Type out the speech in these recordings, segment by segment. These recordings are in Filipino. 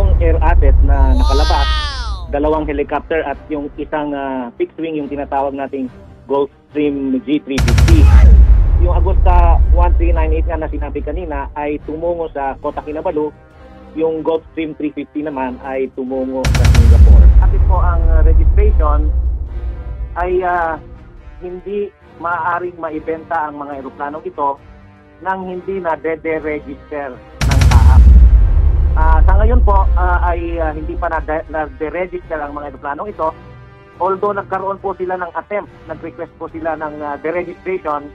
tatlong air asset na nakalabas, dalawang helicopter at yung isang fixed wing, yung tinatawag nating Gulfstream G350. Yung Agosta 1398 nga na sinabi kanina ay tumungo sa Kota Kinabalu, yung Gulfstream 350 naman ay tumungo sa Singapore. Kasi po ang registration ay hindi maaaring maibenta ang mga eroplanong ito nang hindi na de-register ng CAAP. Sa ngayon po ay hindi pa na-de-register ang mga eroplanong ito, although nagkaroon po sila ng attempt, nag-request po sila ng de-registration,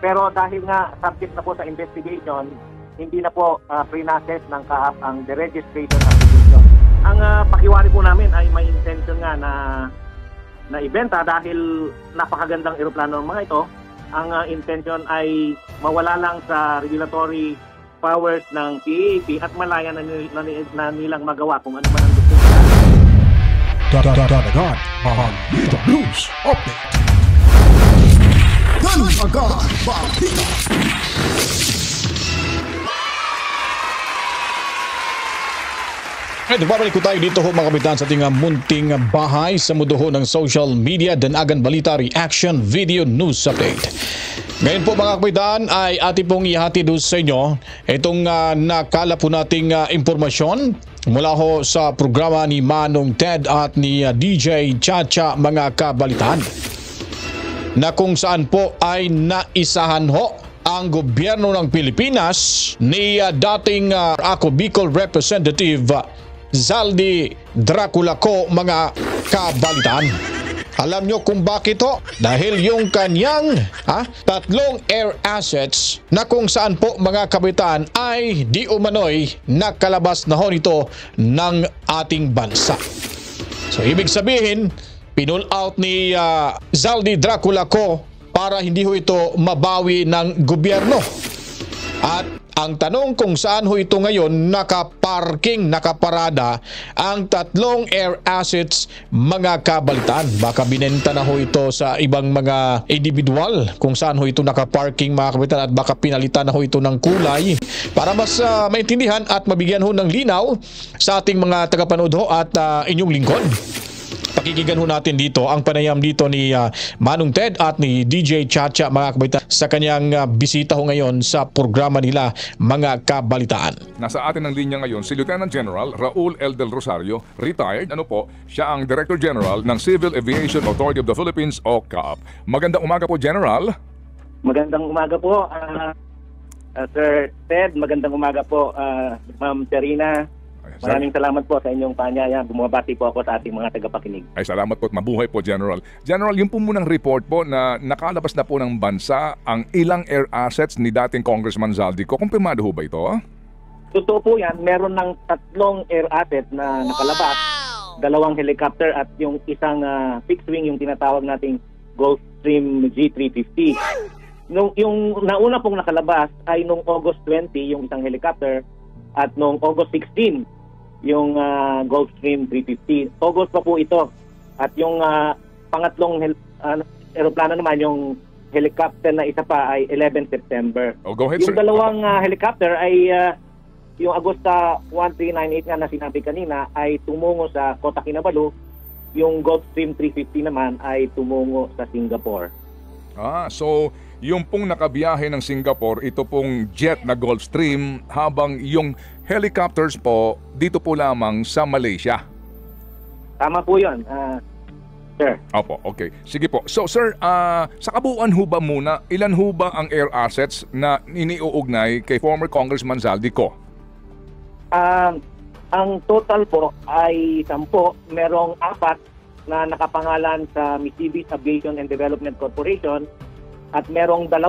pero dahil nga subject na po sa investigation, hindi na po pre-process ng CAAP ang de-registration application. Ang pakiwari po namin ay may intention nga na ibenta dahil napakagandang eroplano ng mga ito. Ang intention ay mawala lang sa regulatory powers ng PAP at malaya na nilang magawa kung ano man ang gusto nila. Dadagan Balita News Update. Dadagan Balita. Ay, babalik ko tayo dito ho mga kapitan sa ating munting bahay sa mundo ho ng social media. Danagan Balita Reaction Video News Update. Ngayon po mga kapitan ay ating pong ihatid sa inyo itong nakala po nating impormasyon mula ho sa programa ni Manong Ted at ni DJ Chacha mga kabalitaan, na kung saan po ay naisahan ho ang gobyerno ng Pilipinas ni dating Ako Bicol Representative Zaldi Draculaco mga kabalitaan. Alam nyo kung bakit ho? Dahil yung kanyang tatlong air assets na kung saan po mga kapitan ay di umano'y nakalabas na ho nito ng ating bansa. So ibig sabihin, pinull out ni Zaldi Draculaco para hindi ho ito mabawi ng gobyerno. At ang tanong kung saan ho ito ngayon nakaparking, nakaparada ang tatlong air assets mga kabalitaan. Baka binenta na ho ito sa ibang mga individual kung saan ho ito nakaparking mga kabalitaan, at baka pinalitan na ho ito ng kulay para mas maintindihan at mabigyan ho ng linaw sa ating mga tagapanood ho at inyong lingkod. Pakikinggan ho natin dito ang panayam dito ni Manong Ted at ni DJ Chacha mga kabalitaan sa kanyang bisita ho ngayon sa programa nila mga kabalitaan. Nasa atin ang linya ngayon si Lieutenant General Raul L. Del Rosario, retired. Siya ang Director General ng Civil Aviation Authority of the Philippines o CAAP. Magandang umaga po, General. Magandang umaga po, Sir Ted. Magandang umaga po, Ma'am Serena. Maraming salamat po sa inyong paanyaya. Bumabati po ako sa ating mga tagapakinig. Ay, salamat po at mabuhay po, General. General, yung po munang report po na nakalabas na po ng bansa ang ilang air assets ni dating Congressman Zaldico. Kumpirmado ho ba ito? Totoo po yan. Meron ng tatlong air assets na nakalabas. Dalawang helicopter at yung isang fixed wing, yung tinatawag nating Gulfstream G350. Yung nauna pong nakalabas ay nung August 20, yung isang helicopter, at nung August 16, yung Gulfstream 350. August pa po ito. At yung pangatlong aeroplano naman, yung helicopter na isa pa ay 11 September. Oh, go ahead, yung sir. dalawang helicopter ay yung Agosta 1398 nga na sinabi kanina ay tumungo sa Kota Kinabalu. Yung Gulfstream 350 naman ay tumungo sa Singapore. So yung pong nakabiyahe ng Singapore, ito pong jet na Gulfstream, habang yung helicopters po dito po lamang sa Malaysia. Tama po yun, sir. Opo, okay. Sige po. So sir, sa kabuuan ho ba muna, ilan ho ba ang air assets na iniuugnay kay former Congressman Zaldico? Ang total po ay 10. Merong 4 na nakapangalan sa Mitsubishi Aviation and Development Corporation at merong 2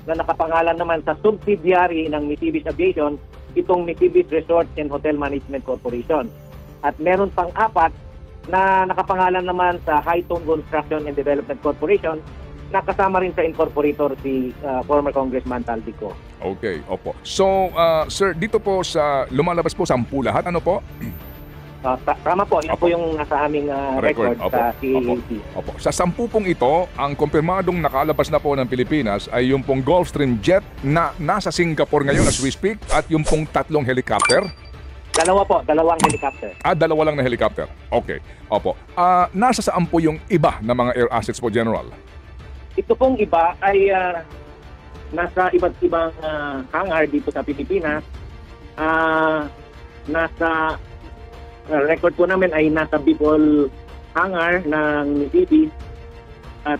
na nakapangalan naman sa subsidiary ng Mitsubishi Aviation, itong Mitsubishi Resort and Hotel Management Corporation. At meron pang 4 na nakapangalan naman sa Hightone Construction and Development Corporation, na kasama rin sa incorporator si former Congressman Zaldico. Okay, opo. So, sir, dito po sa lumalabas po 10 lahat, ano po? Tama po, yan po yung nasa aming record sa CAAC. Opo. Sa 10 pong ito, ang kumpirmadong nakalabas na po ng Pilipinas ay yung pong Gulfstream jet na nasa Singapore ngayon as we speak, at yung pong 3 helicopter. Dalawa po, dalawang helicopter. Dalawa lang na helicopter. Okay. Opo. Nasa saan po yung iba na mga air assets po, General? Ito pong iba ay nasa iba't ibang hangar dito sa Pilipinas. Nasa record po namin ay nasa Bicol hangar ng Navy. At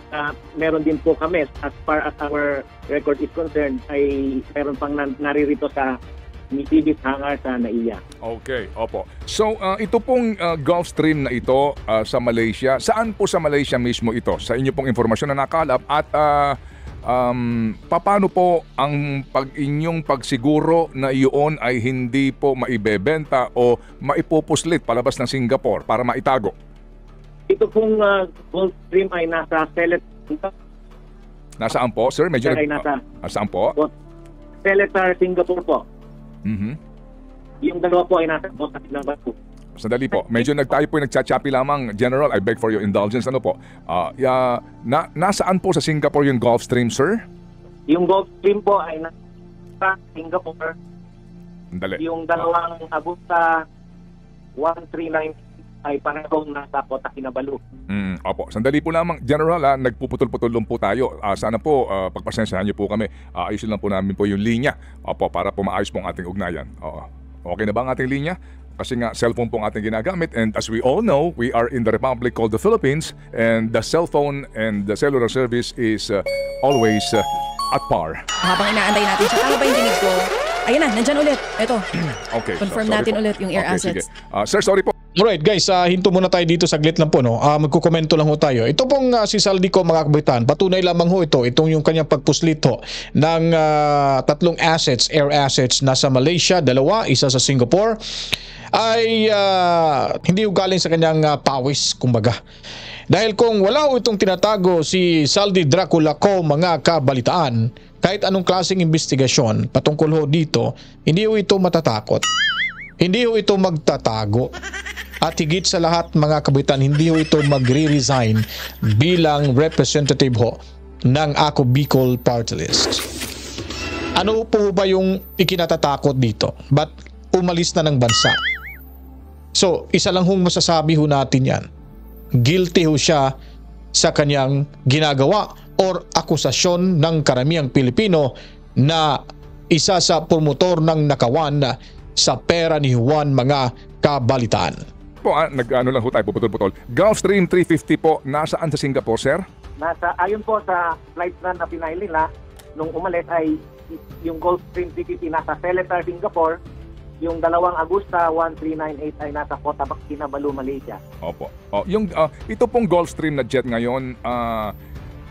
meron din po kami, as far as our record is concerned, ay meron pang naririto sa Nisibis hangar sa NAIA. Okay, opo. So, ito pong Gulfstream na ito sa Malaysia, saan po sa Malaysia mismo ito? Sa inyo pong informasyon na nakalap at paano po ang inyong pagsiguro na iyon ay hindi po maibebenta o maipupuslit palabas ng Singapore para maitago? Ito pong Gulfstream ay nasa Nasaan po, sir? Medyo ay nasa saan po? Seletar, Singapore po. Mhm. Yung dalawa po ay nasa Bota Kinabalu. Sandali po. Medyo tayo po nagchachapi lamang, General. I beg for your indulgence. Ano po? Nasaan po sa Singapore yung Gulfstream, sir? Yung Gulfstream po ay nasa Singapore. Sandali. Yung dalawang Agusta 139 ay parehong nasa Bota Kinabalu. Opo. Sandali po lamang, General. Nagpuputol-putol lang po tayo. Sana po, pagpasensyahan niyo po kami. Ayusin lang po namin po yung linya. Opo, para po maayos po ang ating ugnayan. Oo. Okay na ba ang ating linya? Kasi nga, cellphone po ang ating ginagamit. And as we all know, we are in the republic called the Philippines. And the cellphone and the cellular service is always at par. Habang inaantay natin siya, tama ba yung dinig ko? Ayun na, nandyan ulit. Ito, Okay. confirm sorry natin po. ulit yung air Okay, assets. sige. Sir, sorry po. Alright guys, hinto muna tayo dito saglit lang po, no. Magkukomento lang ho tayo. Ito pong si Saldico, mga kabataan, patunay lamang ho ito, itong yung kanyang pagpuslit ho ng tatlong assets, air assets, nasa Malaysia, dalawa, isa sa Singapore, ay hindi ho galing sa kanyang pawis, kumbaga. Dahil kung wala ho itong tinatago si Saldi Dracula ko, mga kabalitaan, kahit anong klaseng investigasyon patungkol ho dito, hindi ho ito matatakot. Hindi ho ito magtatago. At higit sa lahat, mga kabitan, hindi ho ito magre-resign bilang representative ho ng Ako Bicol Party List. Ano po ba yung ikinatatakot dito? Ba't umalis na ng bansa? So, isa lang hong masasabi ho natin yan. Guilty ho siya sa kanyang ginagawa or akusasyon ng karamihang Pilipino na isa sa promotor ng nakawan sa pera ni Juan, mga kabalitaan. Po, nag-ano lang ho tayo, puputol-putol. Gulfstream 350 po, nasaan sa Singapore, sir? Ayon po sa flight plan na pinail nila, nung umalis ay yung Gulfstream 350 nasa Seletar, Singapore. Yung dalawang Agusta 1398 ay nasa Kota Kinabalu, Malaysia. Opo. Ito pong Gulfstream na jet ngayon,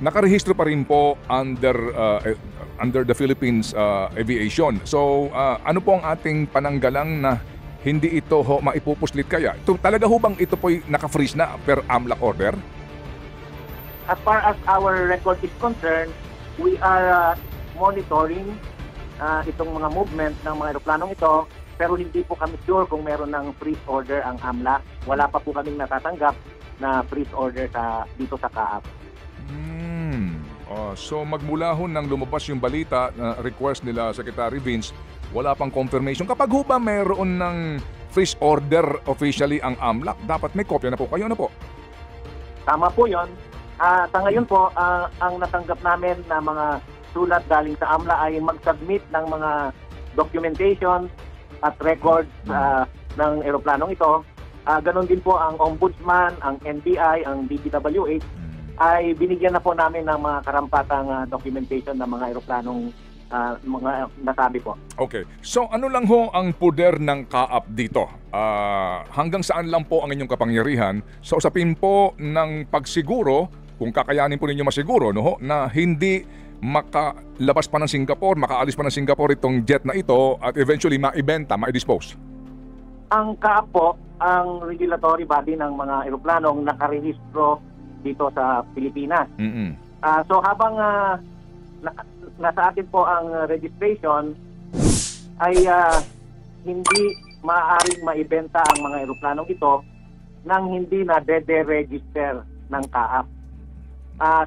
nakarehistro pa rin po under the Philippines Aviation. So, ano po ang ating pananggalang na hindi ito ho maipupuslit kaya? Ito, talaga ho bang ito po'y naka-freeze na per AMLAC order? As far as our record is concerned, we are monitoring itong mga movement ng mga aeroplanong ito, pero hindi po kami sure kung meron ng freeze order ang AMLAC. Wala pa po kaming natatanggap na freeze order dito sa CAAP. So magmula ho nang lumabas yung balita na request nila Secretary Vince, wala pang confirmation. Kapag ho ba mayroon ng freeze order officially ang AMLAC, dapat may kopya na po kayo na po. Tama po yun. Sa ngayon po, ang natanggap namin na mga sulat galing sa AMLA ay mag-submit ng mga documentation at records ng eroplanong ito. Ganon din po ang Ombudsman, ang NBI, ang DPWH ay binigyan na po namin ng mga karampatang documentation ng mga eroplanong mga nasabi po. Okay. So ano lang ho ang poder ng CAAP dito? Hanggang saan lang po ang inyong kapangyarihan sa usapin po ng pagsiguro, kung kakayanin po ninyo masiguro, no, na hindi makalabas pa ng Singapore, makaalis pa ng Singapore itong jet na ito at eventually maibenta, ma-dispose? Ang CAAP po, ang regulatory body ng mga eroplanong nakarehistro dito sa Pilipinas. So habang nasa atin po ang registration, ay hindi maaaring maibenta ang mga eroplanong ito nang hindi na de-register ng CAAP.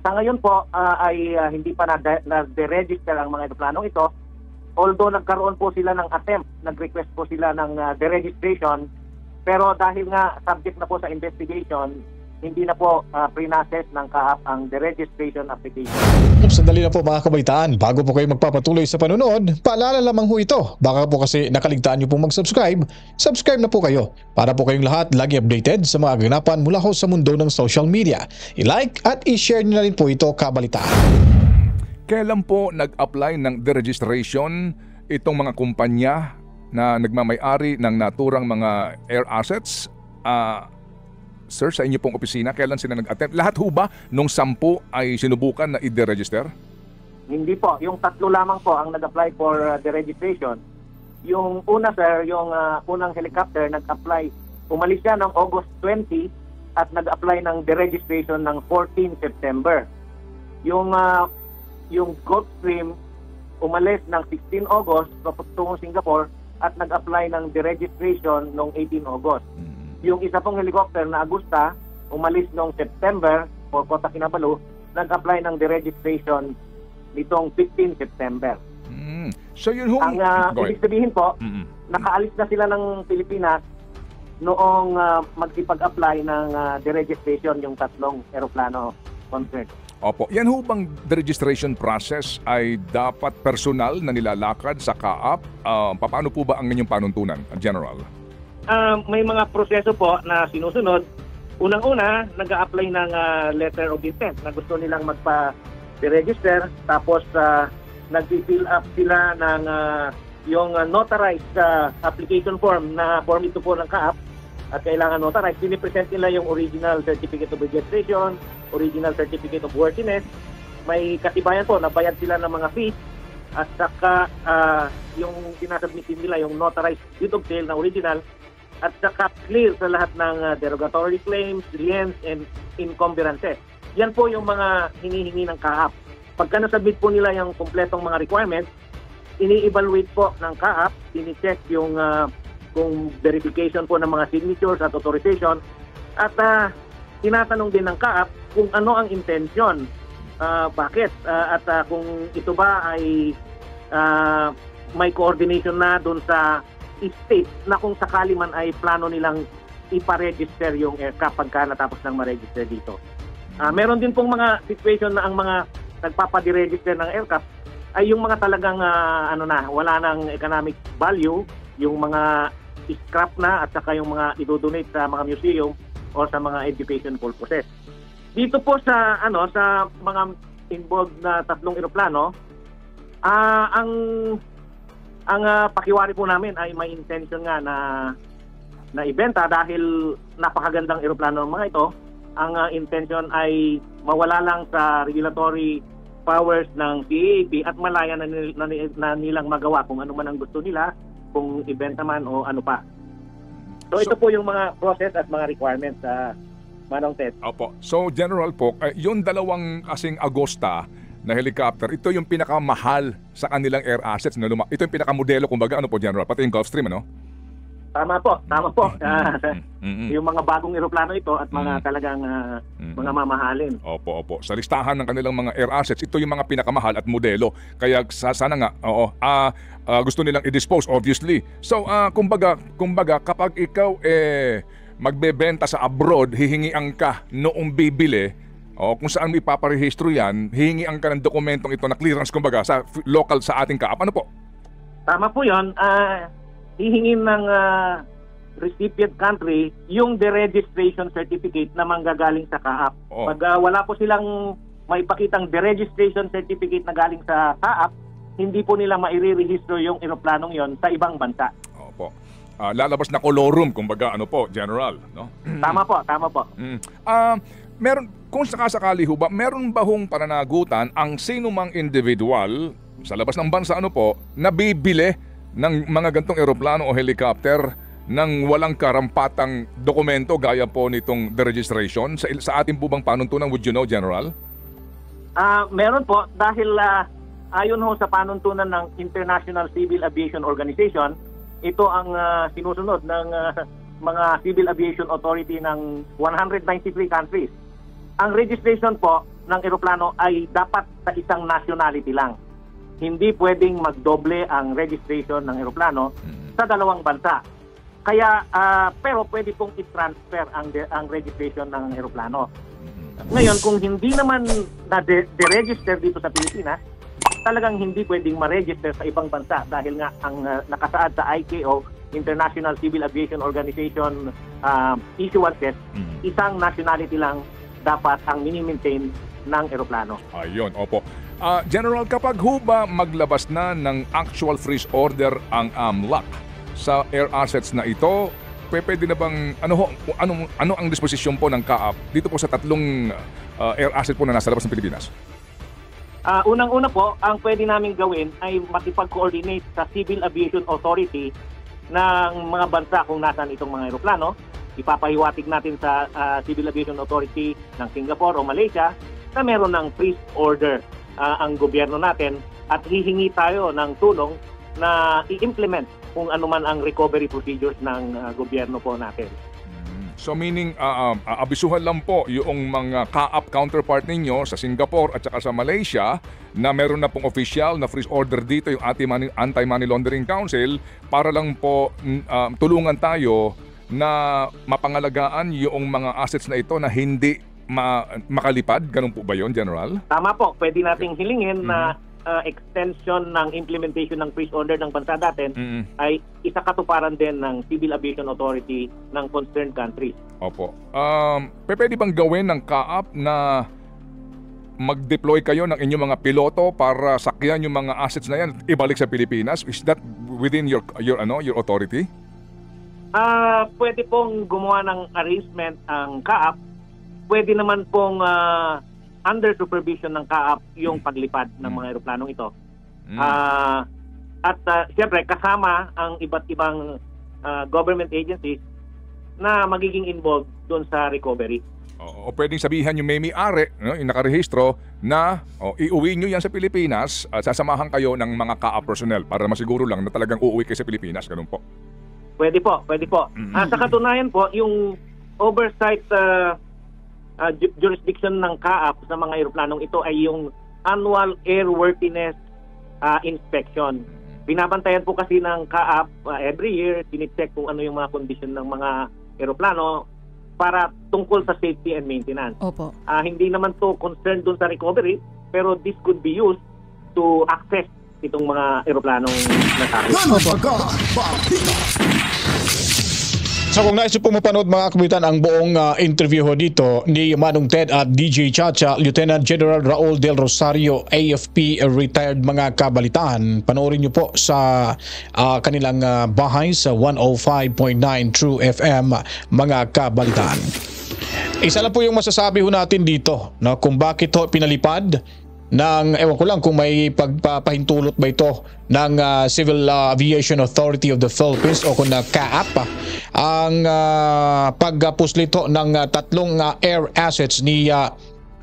Sa ngayon po ay hindi pa na-de-register ang mga eroplanong ito although nagkaroon po sila ng attempt, nag-request po sila ng deregistration, pero dahil nga subject na po sa investigation, hindi na po pre-process ng CAAP ang deregistration application. Sandali na po mga kabaitaan, bago po kayo magpapatuloy sa panonood, paalala lamang ho ito. Baka po kasi nakaligtaan nyo pong mag-subscribe, subscribe na po kayo para po kayong lahat lagi updated sa mga ganapan mula ho sa mundo ng social media. I-like at i-share nyo na rin po ito kabalitaan. Kailan po nag-apply ng deregistration itong mga kumpanya na nagmamay-ari ng naturang mga air assets? Sir, sa inyo pong opisina, kailan sila nag-attempt? Lahat ho ba nung 10 ay sinubukan na i-deregister? Hindi po. Yung 3 lamang po ang nag-apply for deregistration. Yung una, sir, yung unang helicopter nag-apply. Umalis siya ng August 20 at nag-apply ng deregistration ng 14 September. Yung Gulfstream umalis ng 16 August patungo Singapore at nag-apply ng deregistration noong 18 August. Yung isa pong helicopter na Agusta, umalis noong September for Kota Kinabalu, nag-apply ng deregistration nitong 15 September. So yun ho. Ang ibig sabihin po, nakaalis na sila ng Pilipinas noong magsipag-apply ng deregistration yung 3 eroplano concerned. Opo. Yan ho bang deregistration process ay dapat personal na nilalakad sa CAAP? Paano po ba ang inyong panuntunan, General? May mga proseso po na sinusunod. Unang-una, nag-a-apply ng letter of intent na gusto nilang magpa-register. Tapos nag-fill up sila ng yung notarized application form na form ito po ng CAAP at kailangan notarized. Pinipresent nila yung original certificate of registration, original certificate of worthiness. May katibayan po, nabayad sila ng mga fees at saka yung sinasubmit nila yung notarized deed of sale na original at saka clear sa lahat ng derogatory claims, liens, and encumbrances. Yan po yung mga hinihingi ng CAAP. Pagka nasubmit po nila yung kompletong mga requirements, ini-evaluate po ng CAAP, ini-check yung kung verification po ng mga signatures at authorization, at tinatanong din ng CAAP kung ano ang intention, bakit, at kung ito ba ay may coordination na doon sa state na kung sakali man ay plano nilang ipa-register yung aircraft pagka natapos ng ma-register dito. Meron din pong mga situation na ang mga nagpapadiregister ng aircraft ay yung mga talagang wala nang economic value, yung mga scrap na at saka yung mga idodonate sa mga museum o sa mga education purposes. Dito po sa sa mga involved na 3 eroplano, ang pakiwari po namin ay may intention nga na ibenta dahil napakagandang eroplano ng mga ito. Ang intention ay mawala lang sa regulatory powers ng CAAP at malaya na nilang magawa kung ano man ang gusto nila, kung ibenta man o ano pa. So ito po yung mga process at mga requirements sa Manong Ted. Opo. So General po, yung 2 kasing Agusta na helicopter, ito yung pinakamahal sa kanilang air assets. Ito yung pinakamodelo, kumbaga, ano po, General? Pati yung Gulfstream, ano? Tama po. Yung mga bagong eroplano ito at mga talagang mga mamahalin. Opo. Sa listahan ng kanilang mga air assets, ito yung mga pinakamahal at modelo. Kaya sana nga, gusto nilang i-dispose, obviously. So, kumbaga, kapag ikaw magbebenta sa abroad, hihingian ka noong bibili, kung saan may ipaparehistro yan, hihingian ka ng dokumentong ito na clearance, kumbaga, sa local sa ating CAAP. Ano po? Tama po yun. Hihingin ng recipient country yung deregistration certificate na manggagaling sa CAAP. Pag wala po silang maipakitang deregistration certificate na galing sa CAAP, hindi po nila maire-register yung eroplanong yon sa ibang bansa. Opo. Lalabas na colorum, kumbaga, ano po, General, no? Tama po. Meron, kung sakasakali ho ba, meron ba hong pananagutan ang sinumang individual sa labas ng bansa, ano po, nabibili ng mga gantong eroplano o helicopter ng walang karampatang dokumento gaya po nitong deregistration? Sa ating po bang panuntunan, would you know, General? Meron po, dahil ayon ho sa panuntunan ng International Civil Aviation Organization, ito ang sinusunod ng mga Civil Aviation Authority ng 193 countries. Ang registration po ng eroplano ay dapat sa isang nationality lang. hindi pwedeng magdoble ang registration ng eroplano sa dalawang bansa. Kaya pero pwede pong i-transfer ang registration ng eroplano. Ngayon, kung hindi naman na-register dito sa Pilipinas, talagang hindi pwedeng ma-register sa ibang bansa dahil nga ang nakasaad sa ICAO, International Civil Aviation Organization issuances, isang nationality lang dapat ang mini-maintain ng eroplano. Ayun, opo. General, kapag ho ba maglabas na ng actual freeze order ang AMLAC sa air assets na ito, pwede na bang ano ang disposisyon po ng CAAP dito po sa tatlong air asset po na nasa labas ng Pilipinas? Unang-una po, ang pwede namin gawin ay makipag-coordinate sa Civil Aviation Authority ng mga bansa kung nasaan itong mga eroplano. Ipapahiwatig natin sa Civil Aviation Authority ng Singapore o Malaysia na meron ng freeze order ang gobyerno natin at hihingi tayo ng tulong na i-implement kung ano man ang recovery procedures ng gobyerno po natin. So meaning, abisuhan lang po yung mga CAAP counterpart ninyo sa Singapore at saka sa Malaysia na meron na pong official na freeze order dito yung Anti-Money Laundering Council para lang po tulungan tayo na mapangalagaan yung mga assets na ito na hindi makalipad. Ganun po ba yun, General? Tama po. Pwede nating hilingin na extension ng implementation ng freeze order ng bansa natin ay isakatuparan din ng Civil Aviation Authority ng concerned countries. Opo. Pwede bang gawin ng CAAP na mag-deploy kayo ng inyong mga piloto para sakyan yung mga assets na yan ibalik sa Pilipinas? Is that within your authority? Pwede pong gumawa ng arrangement ang CAAP. Pwede naman pong under supervision ng CAAP yung paglipad ng mga eroplanong ito. At siyempre kasama ang iba't ibang government agencies na magiging involved doon sa recovery. O pwedeng sabihan yung may-ari, yung nakarehistro na iuwi nyo yan sa Pilipinas at sasamahan kayo ng mga CAAP personnel para masiguro lang na talagang uuwi kayo sa Pilipinas. Ganun po. Pwede po. Sa katunayan po, yung oversight jurisdiction ng CAAP sa mga eroplanong ito ay yung annual airworthiness inspection. Binabantayan po kasi ng CAAP every year, tinicheck kung ano yung mga condition ng mga eroplano para tungkol sa safety and maintenance. Opo. Hindi naman to concerned dun sa recovery, pero this could be used to access itong mga eroplanong nasabi. So kung nais po mapanood mga kabitan ang buong interview ho dito ni Manong Ted at DJ Chacha, Lieutenant General Raul Del Rosario, AFP retired mga kabalitaan, panoorin niyo po sa kanilang bahay sa 105.9 True FM mga kabalitaan. Isa lang po yung masasabi ho natin dito na kung bakit ho pinalipad ng, ewan ko lang kung may pagpapahintulot ba ito ng Civil Aviation Authority of the Philippines o kung na CAAP ang pagpuslito ng tatlong air assets ni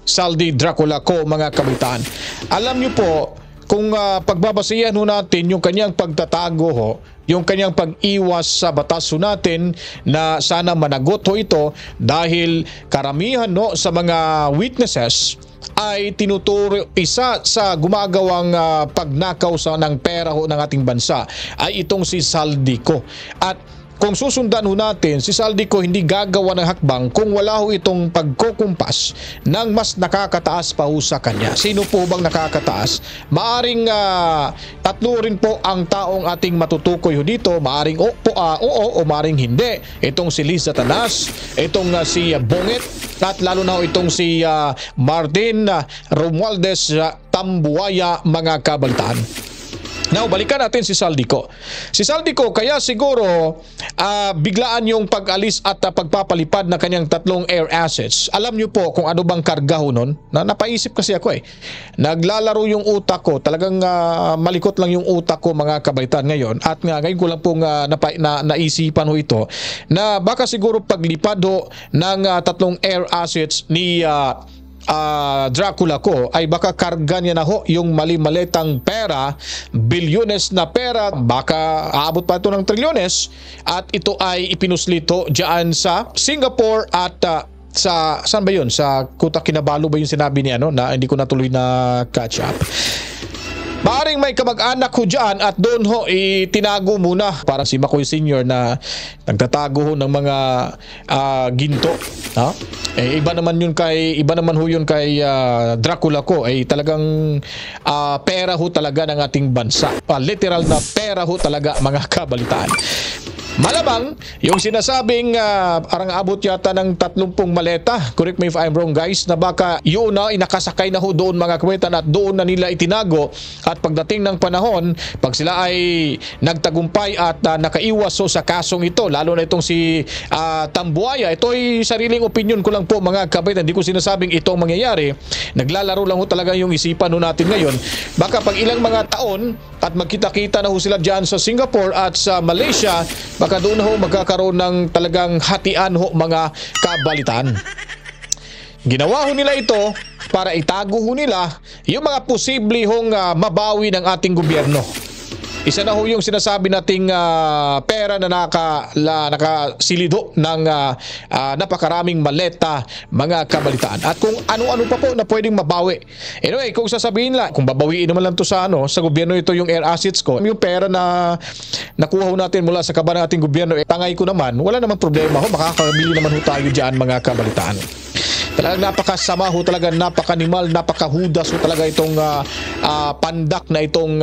Saldi Draculaco mga kabitan. Alam niyo po, kung pagbabasihan ho natin yung kanyang pagtatago ho, yung kanyang pag-iwas sa batas ho natin na sana managot ho ito dahil karamihan no sa mga witnesses ay tinuturo isa sa gumagawang pagnakaw ng pera ho ng ating bansa ay itong si Saldico. At kung susundan ho natin, si Saldico hindi gagawa ng hakbang kung wala ho itong pagkukumpas ng mas nakakataas pa ho sa kanya. Sino po bang nakakataas? Maaring tatlo rin po ang taong ating matutukoy ho dito. Maaring oo o maaring hindi. Itong si Liz Satanas, itong si Bonget, at lalo na ho itong si Martin Romualdez Tambuaya mga kabalitaan. Now, balikan natin si Saldico. Si Saldico, kaya siguro biglaan yung pag-alis at pagpapalipad ng kanyang tatlong air assets. Alam niyo po kung ano bang karga ho nun? Napaisip kasi ako Naglalaro yung utak ko. Talagang malikot lang yung utak ko mga kabaitan ngayon. At ngayon ko lang pong naisipan ho ito na baka siguro paglipad ho ng tatlong air assets ni Draculaco ay baka karga niya na ho yung mali-malitang pera, bilyones na pera, baka aabot pa ito ng trilyones, at ito ay ipinuslito diyan sa Singapore at sa saan ba yun? Sa Kota Kinabalu ba yung sinabi niya na hindi ko natuloy na catch up. Maaring may kamag-anak ho dyan at doon ho itinago muna para si Makoy Senior na nagtatago ho ng mga ginto. Ha? Iba naman ho yun kay Dracula ko ay talagang pera ho talaga ng ating bansa. Literal na pera ho talaga mga kabalitaan. Malamang, yung sinasabing parang abot yata ng 30 maleta, correct me if I'm wrong guys, na baka yun na inakasakay na ho doon mga kawitan at doon na nila itinago at pagdating ng panahon, pag sila ay nagtagumpay at nakaiwas so sa kasong ito, lalo na itong si Tambuaya, ito ay sariling opinion ko lang po mga kawitan, hindi ko sinasabing ito ang mangyayari, naglalaro lang ho talaga yung isipan ho natin ngayon, baka pag ilang mga taon at magkita-kita na ho sila dyan sa Singapore at sa Malaysia, baka doon ho magkakaroon ng talagang hatian ho mga kabalitaan. Ginawa ho nila ito para itago ho nila yung mga posible hong mabawi ng ating gobyerno. Isa na ho yung sinasabi nating pera na nakasilid ho ng napakaraming maleta mga kabalitaan. At kung ano-ano pa po na pwedeng mabawi. Anyway, kung sasabihin lang, kung babawiin naman lang to sa gobyerno ito yung air assets ko, yung pera na nakuha ho natin mula sa kaba ng ating gobyerno, tangay ko naman, wala naman problema ho, makakabili naman ho tayo dyan mga kabalitaan. Talagang napakasama ho talaga, napakanimal, napakahudas ho talaga itong pandak na itong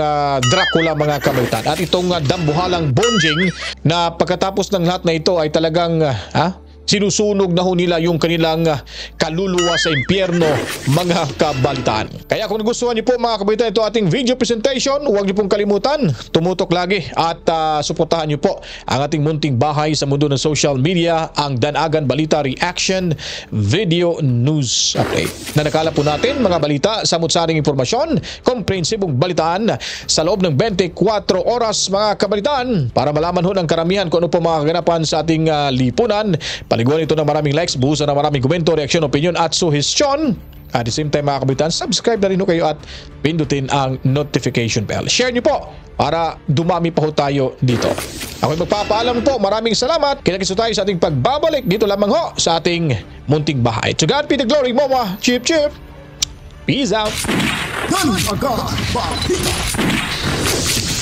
Dracula mga kabalitaan. At itong dambuhalang Bonjing na pagkatapos ng lahat na ito ay talagang sinusunog na ho nila yung kanilang kaluluwa sa impyerno mga kabalitaan. Kaya kung nagustuhan niyo po mga kabalitaan ito ating video presentation, huwag niyo pong kalimutan, tumutok lagi at suportahan niyo po ang ating munting bahay sa mundo ng social media, ang Danagan Balita Reaction Video News Update. Nanakala po natin mga balita, samut-saring impormasyon, komprehensibong balitaan sa loob ng 24 oras mga kabalitaan para malaman ho ng karamihan kung ano po mga kaganapan sa ating lipunan. Paliguan ito ng maraming likes, buhusan ng maraming komento, reaksyon, opinion at suhestyon. At the same time mga kabitan, subscribe na rin ho kayo at pindutin ang notification bell. Share niyo po para dumami pa ho tayo dito. Ako'y magpapaalam po, maraming salamat. Kinakiso tayo sa ating pagbabalik dito lamang ho sa ating munting bahay. To God be the glory, Mama. Chip chip. Peace out. Danagan Balita.